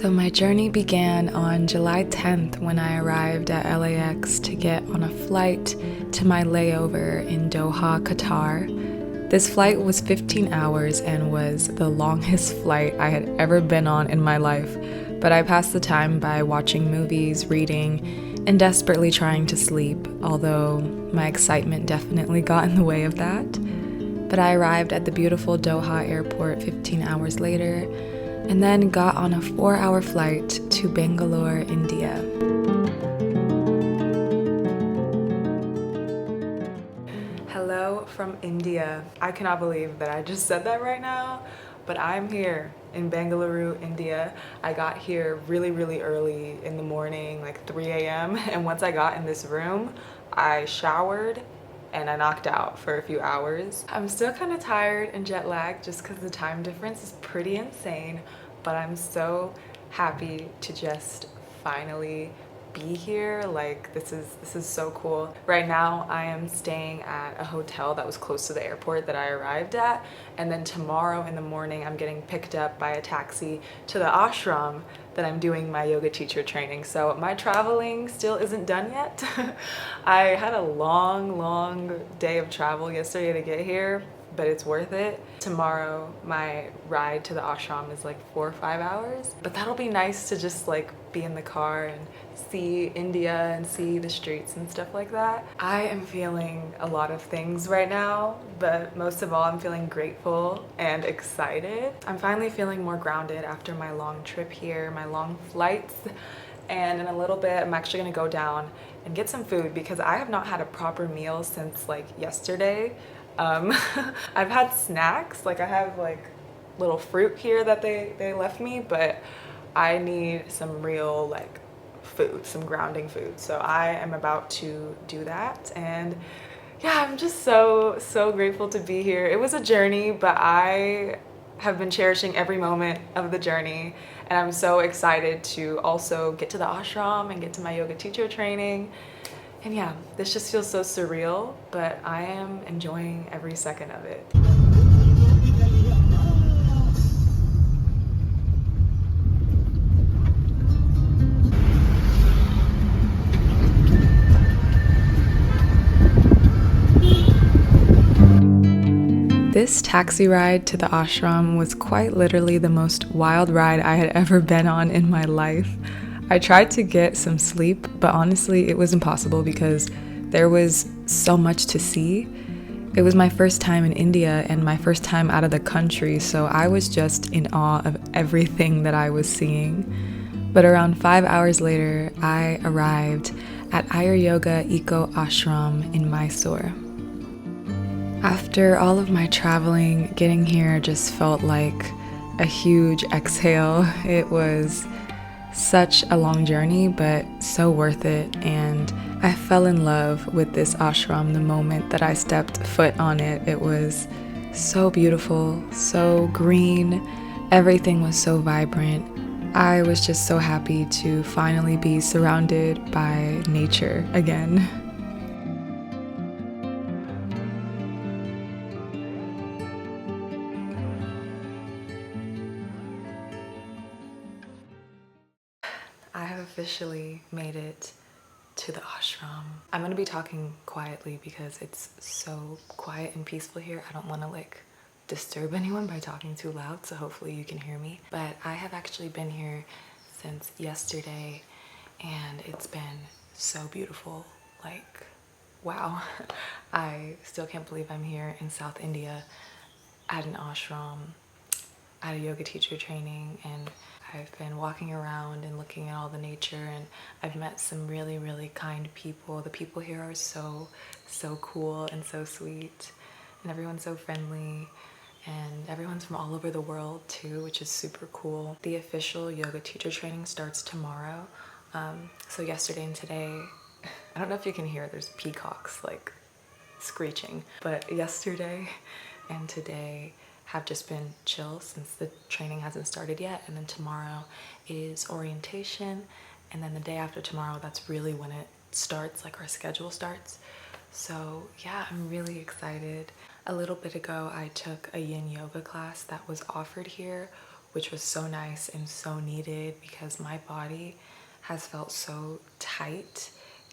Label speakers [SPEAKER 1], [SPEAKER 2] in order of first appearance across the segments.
[SPEAKER 1] So my journey began on July 10th when I arrived at LAX to get on a flight to my layover in Doha, Qatar. This flight was 15 hours and was the longest flight I had ever been on in my life, but I passed the time by watching movies, reading, and desperately trying to sleep, although my excitement definitely got in the way of that. But I arrived at the beautiful Doha airport 15 hours later, and then got on a 4-hour flight to Bangalore, India. Hello from India. I cannot believe that I just said that right now, but I'm here in Bangalore, India. I got here really early in the morning, like 3 a.m. And once I got in this room, I showered and I knocked out for a few hours. I'm still kind of tired and jet lagged just because the time difference is pretty insane, but I'm so happy to just finally be here. Like this is so cool. Right now I am staying at a hotel that was close to the airport that I arrived at, and then tomorrow in the morning I'm getting picked up by a taxi to the ashram that I'm doing my yoga teacher training. So my traveling still isn't done yet. I had a long day of travel yesterday to get here, but it's worth it. Tomorrow my ride to the ashram is like 4 or 5 hours, but that'll be nice to just like be in the car and see India and see the streets and stuff like that. I am feeling a lot of things right now, but most of all I'm feeling grateful and excited. I'm finally feeling more grounded after my long trip here, my long flights, and in a little bit I'm actually gonna go down and get some food because I have not had a proper meal since like yesterday. I've had snacks, like I have like little fruit here that they left me, but I need some real like food, some grounding food. So I am about to do that, and yeah, I'm just so grateful to be here. It was a journey, but I have been cherishing every moment of the journey, and I'm so excited to also get to the ashram and get to my yoga teacher training. And yeah, this just feels so surreal, but I am enjoying every second of it. This taxi ride to the ashram was quite literally the most wild ride I had ever been on in my life. I tried to get some sleep, but honestly, it was impossible because there was so much to see. It was my first time in India and my first time out of the country, so I was just in awe of everything that I was seeing. But around 5 hours later, I arrived at Ayuryoga Eco Ashram in Mysore. After all of my traveling, getting here just felt like a huge exhale. It was such a long journey, but so worth it, and I fell in love with this ashram the moment that I stepped foot on it. It was so beautiful, so green, everything was so vibrant. I was just so happy to finally be surrounded by nature again. I have officially made it to the ashram. I'm gonna be talking quietly because it's so quiet and peaceful here. I don't want to like disturb anyone by talking too loud, so hopefully you can hear me. But I have actually been here since yesterday and it's been so beautiful. Like, wow. I still can't believe I'm here in South India at an ashram, at a yoga teacher training, and I've been walking around and looking at all the nature, and I've met some really kind people. The people here are so cool and so sweet, and everyone's so friendly, and everyone's from all over the world too, which is super cool. The official yoga teacher training starts tomorrow. So yesterday and today, I don't know if you can hear, there's peacocks like screeching, but yesterday and today have just been chill since the training hasn't started yet, and then tomorrow is orientation, and then the day after tomorrow, that's really when it starts, like our schedule starts. So yeah, I'm really excited. A little bit ago I took a yin yoga class that was offered here, which was so nice and so needed because my body has felt so tight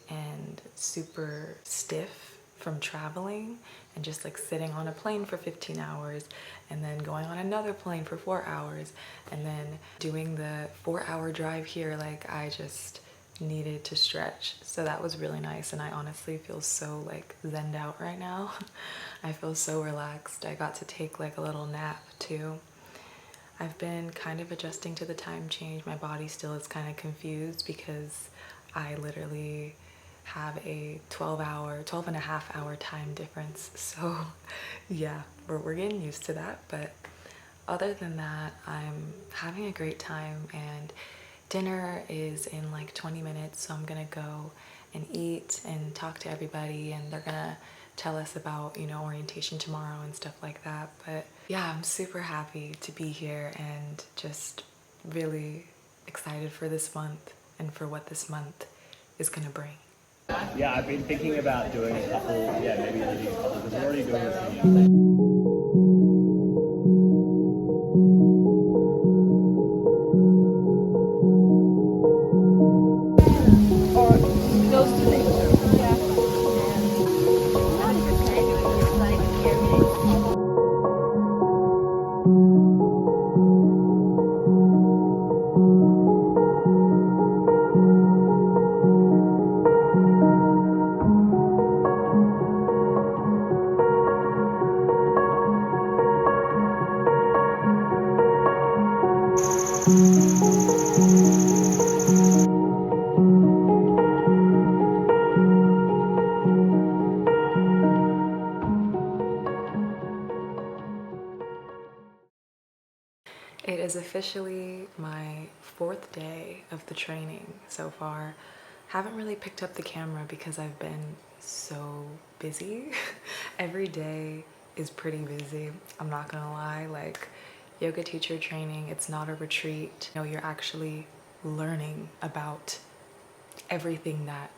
[SPEAKER 1] and super stiff from traveling and just like sitting on a plane for 15 hours and then going on another plane for 4 hours and then doing the 4-hour drive here. Like I just needed to stretch. So that was really nice, and I honestly feel so like zenned out right now. I feel so relaxed. I got to take like a little nap too. I've been kind of adjusting to the time change. My body still is kind of confused because I literally have a 12 and a half hour time difference. So yeah, we're getting used to that. But other than that, I'm having a great time, and dinner is in like 20 minutes. So I'm gonna go and eat and talk to everybody, and they're gonna tell us about, you know, orientation tomorrow and stuff like that. But yeah, I'm super happy to be here and just really excited for this month and for what this month is gonna bring.
[SPEAKER 2] Yeah, I've been thinking about doing a couple, maybe leading a couple, because we're already doing this thing.
[SPEAKER 3] Or those two things. Yeah. Not even can I do it here, not even here.
[SPEAKER 1] It is officially my 4th day of the training so far. Haven't really picked up the camera because I've been so busy. Every day is pretty busy, I'm not gonna lie. Like yoga teacher training, it's not a retreat. You know, you're actually learning about everything that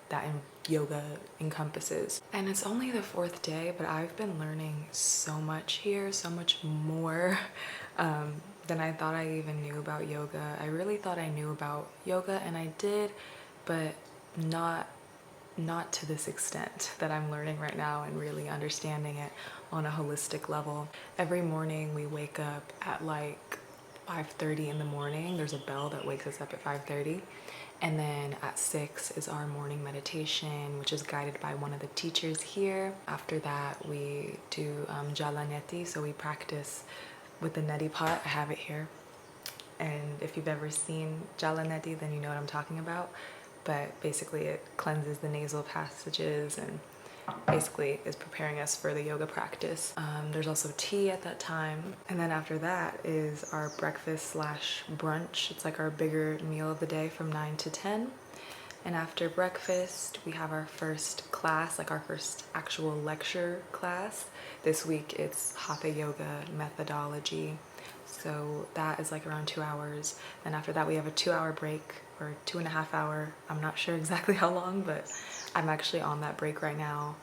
[SPEAKER 1] yoga encompasses. And it's only the 4th day, but I've been learning so much here, so much more than I thought I even knew about yoga. I really thought I knew about yoga, and I did, but not to this extent that I'm learning right now and really understanding it on a holistic level. Every morning we wake up at like 5:30 in the morning. There's a bell that wakes us up at 5:30. And then at 6 is our morning meditation, which is guided by one of the teachers here. After that, we do jala neti, so we practice with the neti pot. I have it here. And if you've ever seen jala neti, then you know what I'm talking about. But basically it cleanses the nasal passages and basically is preparing us for the yoga practice. There's also tea at that time. And then after that is our breakfast slash brunch. It's like our bigger meal of the day from 9 to 10. And after breakfast, we have our first class, like our first actual lecture class. This week it's Hatha Yoga methodology. So that is like around 2 hours. And after that we have a 2-hour break, or 2.5 hour. I'm not sure exactly how long, but I'm actually on that break right now.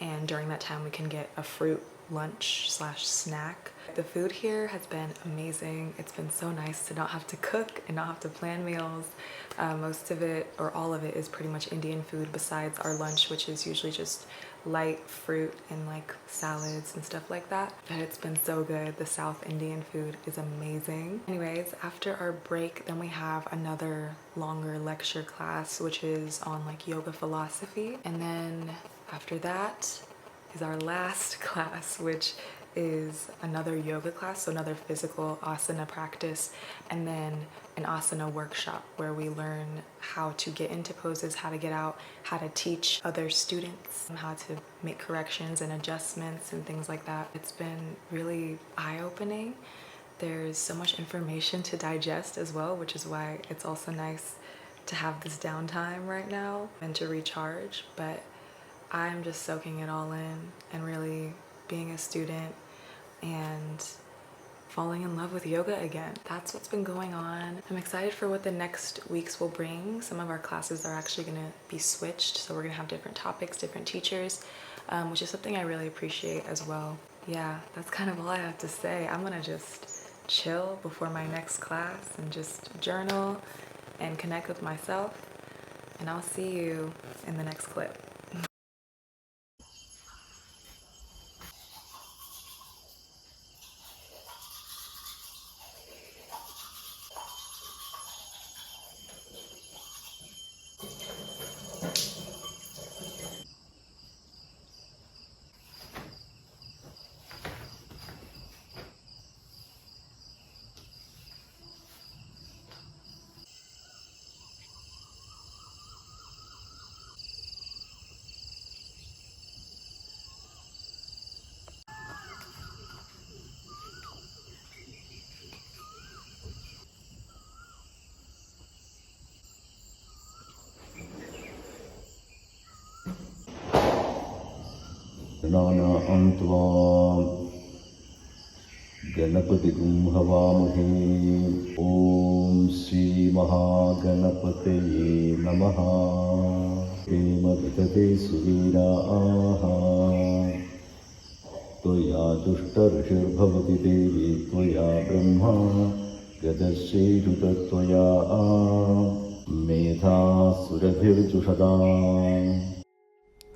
[SPEAKER 1] And during that time we can get a fruit lunch slash snack. The food here has been amazing. It's been so nice to not have to cook and not have to plan meals. Most of it, or all of it, is pretty much Indian food besides our lunch, which is usually just light fruit and like salads and stuff like that. But it's been so good. The South Indian food is amazing. Anyways, after our break, then we have another longer lecture class, which is on like yoga philosophy. And then after that is our last class, which is another yoga class, so another physical asana practice, and then an asana workshop where we learn how to get into poses, how to get out, how to teach other students, how to make corrections and adjustments and things like that. It's been really eye-opening. There's so much information to digest as well, which is why it's also nice to have this downtime right now and to recharge. But I'm just soaking it all in and really being a student and falling in love with yoga again. That's what's been going on. I'm excited for what the next weeks will bring. Some of our classes are actually gonna be switched, so we're gonna have different topics, different teachers, which is something I really appreciate as well. Yeah, that's kind of all I have to say. I'm gonna just chill before my next class and just journal and connect with myself. And I'll see you in the next clip.
[SPEAKER 4] Antva Ganapati Havamuhi Om Sri Mahaganapataye Namaha Prema Vitate Suvira Aha Toya Dushta Rishir Bhavati Devi Toya Brahma Gadashe Toya Medha Surabhir Jushadam.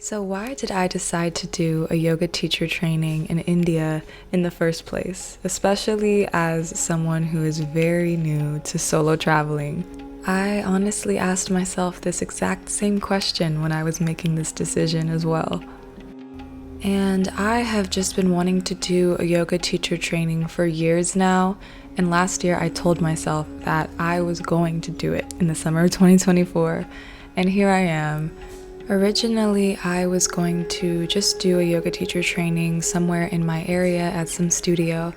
[SPEAKER 1] So why did I decide to do a yoga teacher training in India in the first place, especially as someone who is very new to solo traveling? I honestly asked myself this exact same question when I was making this decision as well. And I have just been wanting to do a yoga teacher training for years now, and last year I told myself that I was going to do it in the summer of 2024, and here I am. Originally, I was going to just do a yoga teacher training somewhere in my area at some studio,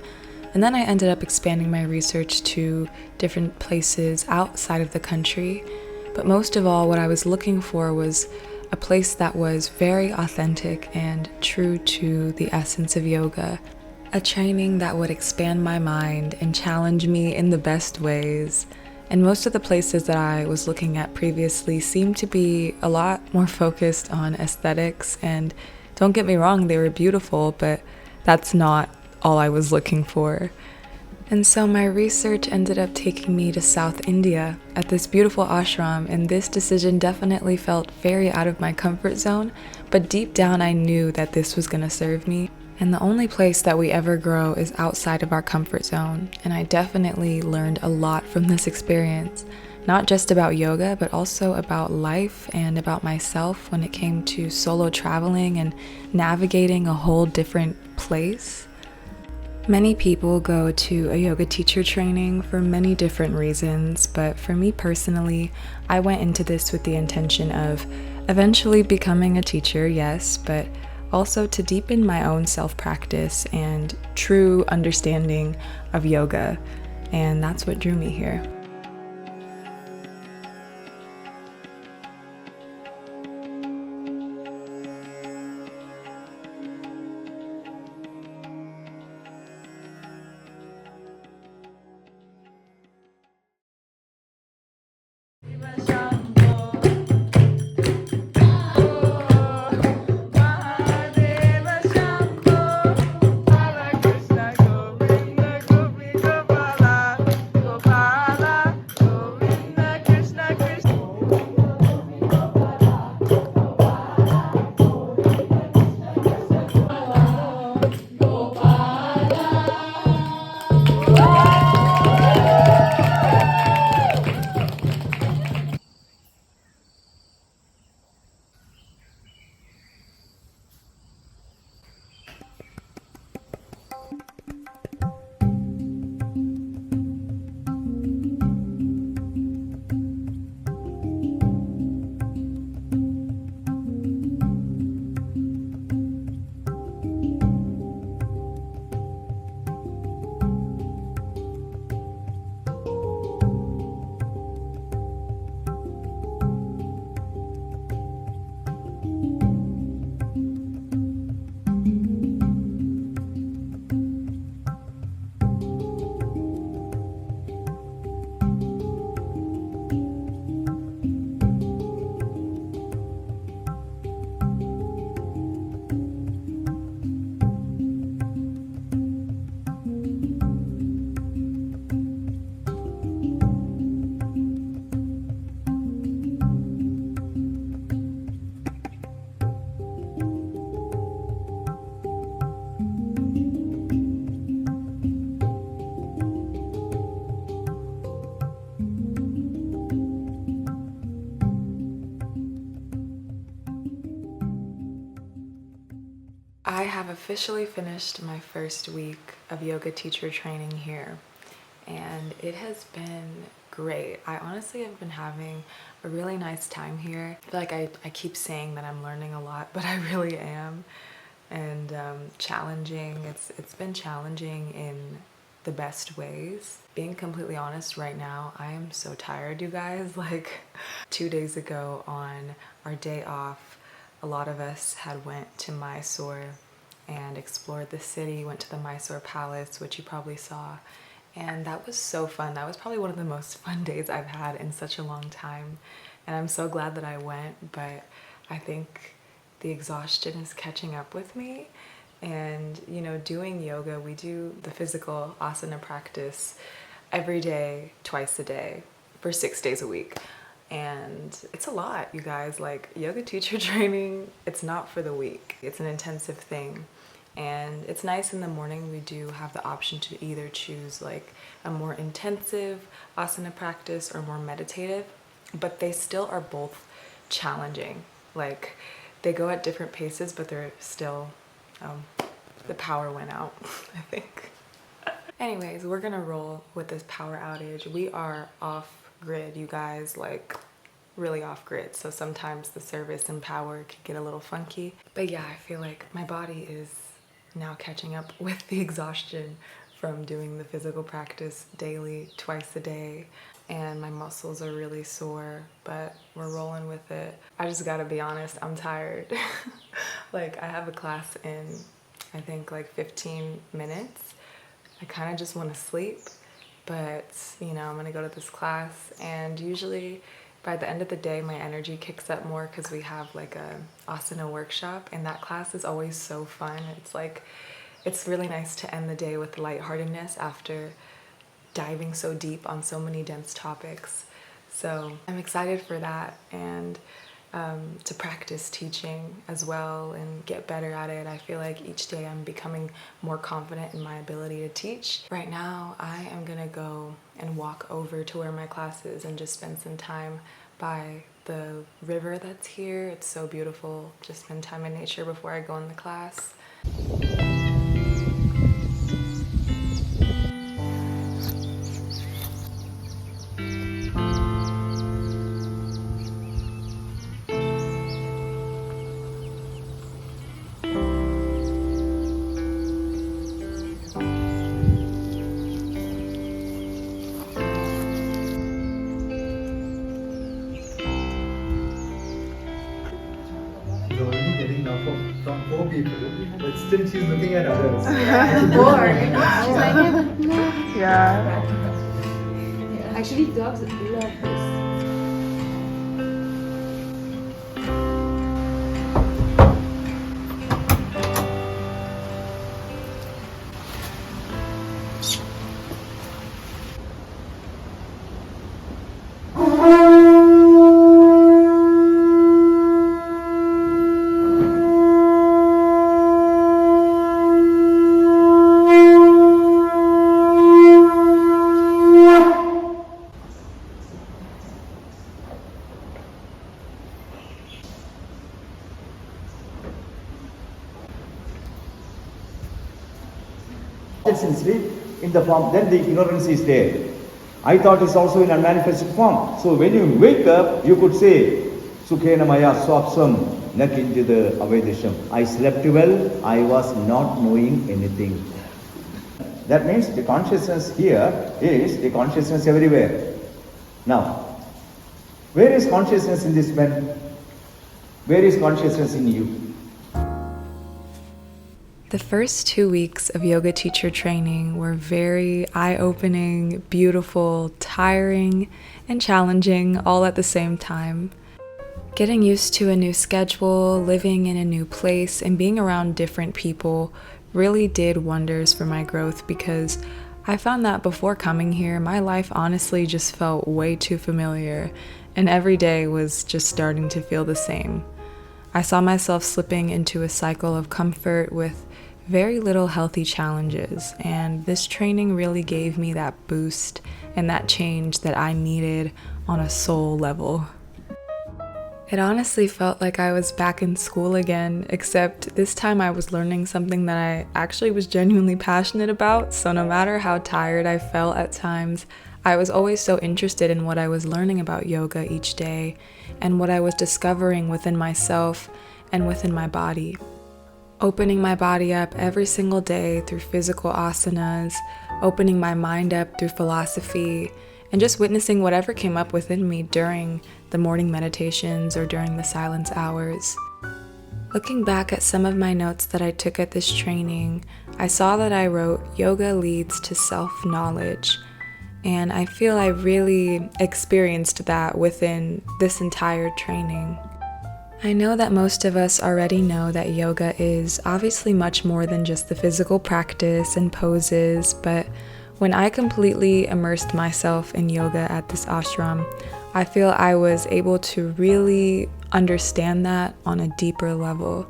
[SPEAKER 1] and then I ended up expanding my research to different places outside of the country. But most of all, what I was looking for was a place that was very authentic and true to the essence of yoga. A training that would expand my mind and challenge me in the best ways. And most of the places that I was looking at previously seemed to be a lot more focused on aesthetics, and don't get me wrong, they were beautiful, but that's not all I was looking for. And so my research ended up taking me to South India at this beautiful ashram, and this decision definitely felt very out of my comfort zone, but deep down I knew that this was going to serve me. And the only place that we ever grow is outside of our comfort zone, and I definitely learned a lot from this experience, not just about yoga, but also about life and about myself when it came to solo traveling and navigating a whole different place. Many people go to a yoga teacher training for many different reasons, but for me personally, I went into this with the intention of eventually becoming a teacher, yes, but also to deepen my own self-practice and true understanding of yoga, and that's what drew me here. I have officially finished my first week of yoga teacher training here, and it has been great. I honestly have been having a really nice time here. I feel like I keep saying that I'm learning a lot, but I really am. And challenging, it's been challenging in the best ways. Being completely honest right now, I am so tired, you guys. Like 2 days ago on our day off, a lot of us had went to Mysore and explored the city, went to the Mysore Palace, which you probably saw. And that was so fun. That was probably one of the most fun days I've had in such a long time. And I'm so glad that I went, but I think the exhaustion is catching up with me. And, you know, doing yoga, we do the physical asana practice every day, twice a day, for 6 days a week. And it's a lot, you guys. Like, yoga teacher training, it's not for the weak. It's an intensive thing. And it's nice in the morning. We do have the option to either choose like a more intensive asana practice or more meditative, but they still are both challenging. Like, they go at different paces, but they're still, the power went out, I think. Anyways, we're gonna roll with this power outage. We are off grid, you guys, like really off grid. So sometimes the service and power can get a little funky. But yeah, I feel like my body is now catching up with the exhaustion from doing the physical practice daily, twice a day. And my muscles are really sore, but we're rolling with it. I just gotta be honest, I'm tired. Like, I have a class in, I think, like 15 minutes. I kind of just want to sleep, but you know, I'm gonna go to this class, and usually by the end of the day my energy kicks up more because we have like a asana workshop, and that class is always so fun. It's like, it's really nice to end the day with lightheartedness after diving so deep on so many dense topics. So I'm excited for that, and to practice teaching as well and get better at it. I feel like each day I'm becoming more confident in my ability to teach. Right now, I am gonna go and walk over to where my class is and just spend some time by the river that's here. It's so beautiful. Just spend time in nature before I go in the class.
[SPEAKER 5] From 4 people, but still she's looking at others.
[SPEAKER 3] Bored. She's like,
[SPEAKER 1] Yeah.
[SPEAKER 3] actually, dogs love this.
[SPEAKER 6] Consistency in the form, then the ignorance is there. I thought it's also in a manifested form. So when you wake up, you could say, Sukhena maya swapsam nakinjida avedisham. I slept well, I was not knowing anything. That means the consciousness here is the consciousness everywhere. Now, where is consciousness in this man? Where is consciousness in you?
[SPEAKER 1] The first 2 weeks of yoga teacher training were very eye-opening, beautiful, tiring, and challenging all at the same time. Getting used to a new schedule, living in a new place, and being around different people really did wonders for my growth, because I found that before coming here, my life honestly just felt way too familiar, and every day was just starting to feel the same. I saw myself slipping into a cycle of comfort with very little healthy challenges, and this training really gave me that boost and that change that I needed on a soul level. It honestly felt like I was back in school again, except this time I was learning something that I actually was genuinely passionate about, so no matter how tired I felt at times, I was always so interested in what I was learning about yoga each day and what I was discovering within myself and within my body. Opening my body up every single day through physical asanas, opening my mind up through philosophy, and just witnessing whatever came up within me during the morning meditations or during the silence hours. Looking back at some of my notes that I took at this training, I saw that I wrote, "Yoga leads to self-knowledge," and I feel I really experienced that within this entire training. I know that most of us already know that yoga is obviously much more than just the physical practice and poses, but when I completely immersed myself in yoga at this ashram, I feel I was able to really understand that on a deeper level.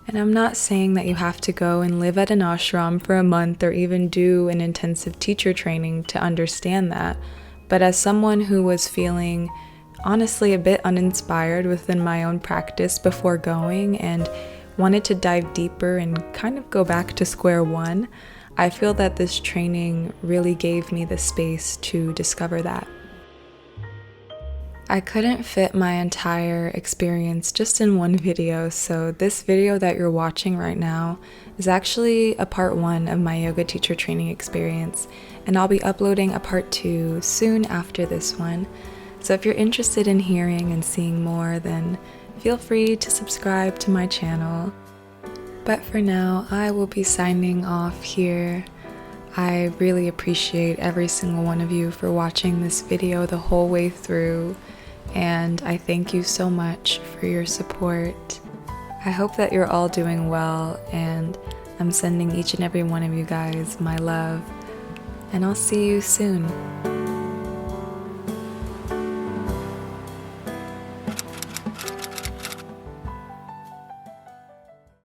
[SPEAKER 1] And I'm not saying that you have to go and live at an ashram for a month or even do an intensive teacher training to understand that, but as someone who was feeling honestly a bit uninspired within my own practice before going and wanted to dive deeper and kind of go back to square one, I feel that this training really gave me the space to discover that. I couldn't fit my entire experience just in one video, so this video that you're watching right now is actually a part 1 of my yoga teacher training experience, and I'll be uploading a part 2 soon after this one. So if you're interested in hearing and seeing more, then feel free to subscribe to my channel. But for now, I will be signing off here. I really appreciate every single one of you for watching this video the whole way through, and I thank you so much for your support. I hope that you're all doing well, and I'm sending each and every one of you guys my love, and I'll see you soon.